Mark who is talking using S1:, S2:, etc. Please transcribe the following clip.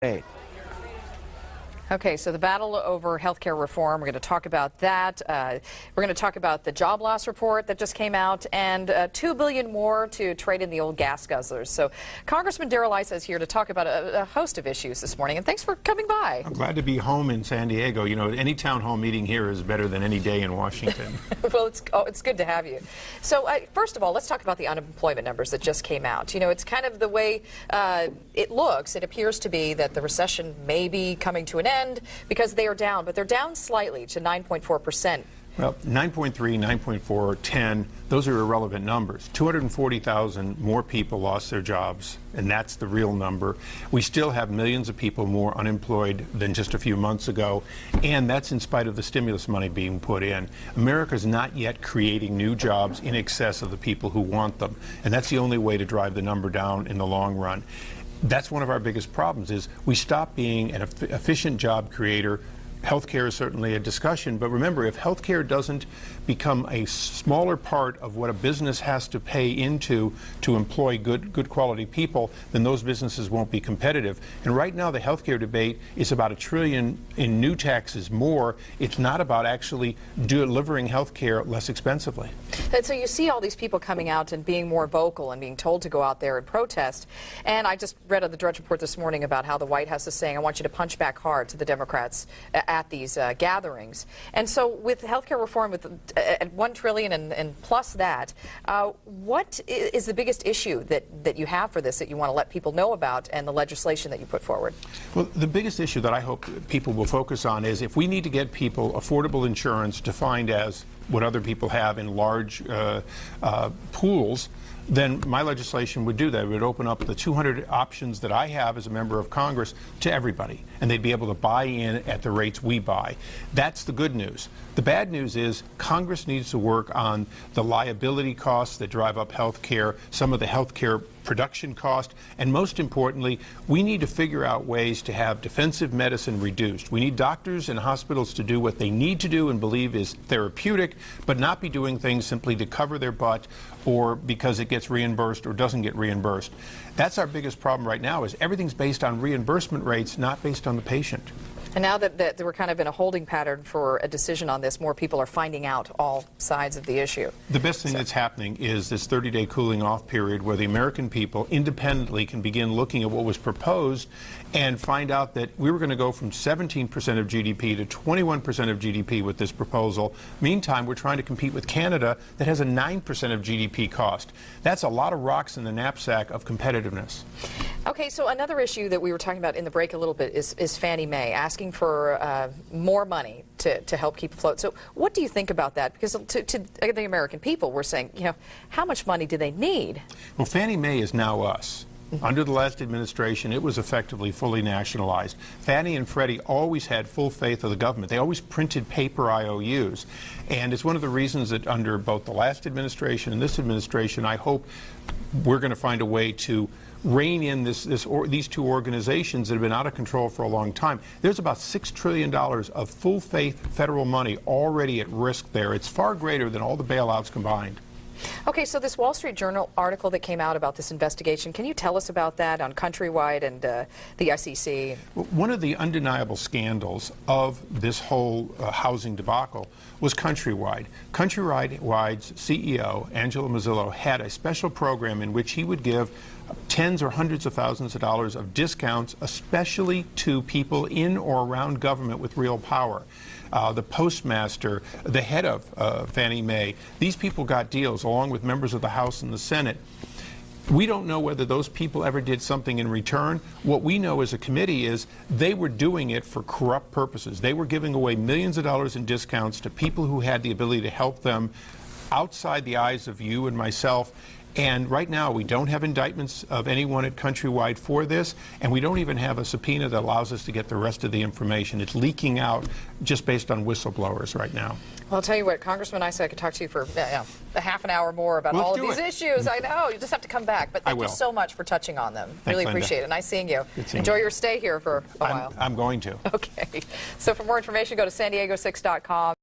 S1: Hey.
S2: Okay, so the battle over healthcare reform, we're going to talk about that. We're going to talk about the job loss report that just came out and $2 billion more to trade in the old gas guzzlers. So Congressman Darrell Issa is here to talk about a host of issues this morning, and thanks for coming by.
S3: I'm glad to be home in San Diego. You know, any town hall meeting here is better than any day in Washington.
S2: Well, it's good to have you. So first of all, let's talk about the unemployment numbers that just came out. You know, it's kind of the way it looks. It appears to be that the recession may be coming to an end because they are down, but they're down slightly to 9.4%.
S3: Well, 9.3, 9.4, 10, those are irrelevant numbers. 240,000 more people lost their jobs, and that's the real number. We still have millions of people more unemployed than just a few months ago, and that's in spite of the stimulus money being put in. America's not yet creating new jobs in excess of the people who want them, and that's the only way to drive the number down in the long run. That's one of our biggest problems is we stop being an efficient job creator. Healthcare is certainly a discussion, but remember, if healthcare doesn't become a smaller part of what a business has to pay into to employ good quality people, then those businesses won't be competitive. And right now, the healthcare debate is about $1 trillion in new taxes more. It's not about actually delivering healthcare less expensively.
S2: And so you see all these people coming out and being more vocal and being told to go out there and protest. And I just read on the Drudge Report this morning about how the White House is saying, I want you to punch back hard to the Democrats at these gatherings. And so with healthcare reform at $1 trillion and plus that, what is the biggest issue that you have for this that you want to let people know about and the legislation that you put forward?
S3: Well, the biggest issue that I hope people will focus on is if we need to get people affordable insurance defined as what other people have in large pools, then my legislation would do that. It would open up the 200 options that I have as a member of Congress to everybody, and they'd be able to buy in at the rates we buy. That's the good news. The bad news is Congress needs to work on the liability costs that drive up health care, some of the health care production cost, and most importantly, we need to figure out ways to have defensive medicine reduced. We need doctors and hospitals to do what they need to do and believe is therapeutic, but not be doing things simply to cover their butt or because it gets reimbursed or doesn't get reimbursed. That's our biggest problem right now is everything's based on reimbursement rates, not based on the patient.
S2: And now that we're kind of in a holding pattern for a decision on this, more people are finding out all sides of the issue.
S3: The best thing that's happening is this 30-day cooling off period where the American people independently can begin looking at what was proposed and find out that we were going to go from 17% of GDP to 21% of GDP with this proposal. Meantime, we're trying to compete with Canada that has a 9% of GDP cost. That's a lot of rocks in the knapsack of competitiveness.
S2: Okay, so another issue that we were talking about in the break a little bit is Fannie Mae asking for more money to help keep afloat. So what do you think about that? Because to the American people, we're saying, you know, how much money do they need?
S3: Well, Fannie Mae is now us. Under the last administration, it was effectively fully nationalized. Fannie and Freddie always had full faith of the government. They always printed paper IOUs. And it's one of the reasons that under both the last administration and this administration, I hope we're going to find a way to rein in these two organizations that have been out of control for a long time. There's about $6 trillion of full faith federal money already at risk there. It's far greater than all the bailouts combined.
S2: Okay, so this Wall Street Journal article that came out about this investigation, can you tell us about that on Countrywide and the SEC?
S3: One of the undeniable scandals of this whole housing debacle was Countrywide. Countrywide's CEO, Angelo Mazzillo, had a special program in which he would give tens or hundreds of thousands of dollars of discounts, especially to people in or around government with real power. The postmaster, the head of Fannie Mae, these people got deals along with members of the House and the Senate. We don't know whether those people ever did something in return. What we know as a committee is they were doing it for corrupt purposes. They were giving away millions of dollars in discounts to people who had the ability to help them outside the eyes of you and myself. And right now, we don't have indictments of anyone at Countrywide for this, and we don't even have a subpoena that allows us to get the rest of the information. It's leaking out just based on whistleblowers right now.
S2: Well, I'll tell you what, Congressman Issa, I could talk to you for a half an hour more about all of these issues. I know. You just have to come back. But thank you so much for touching on them.
S3: Thanks,
S2: really
S3: Linda.
S2: appreciate it. Nice seeing you. Enjoy your stay here for a while.
S3: I'm going to.
S2: Okay. So for more information, go to san diego6.com.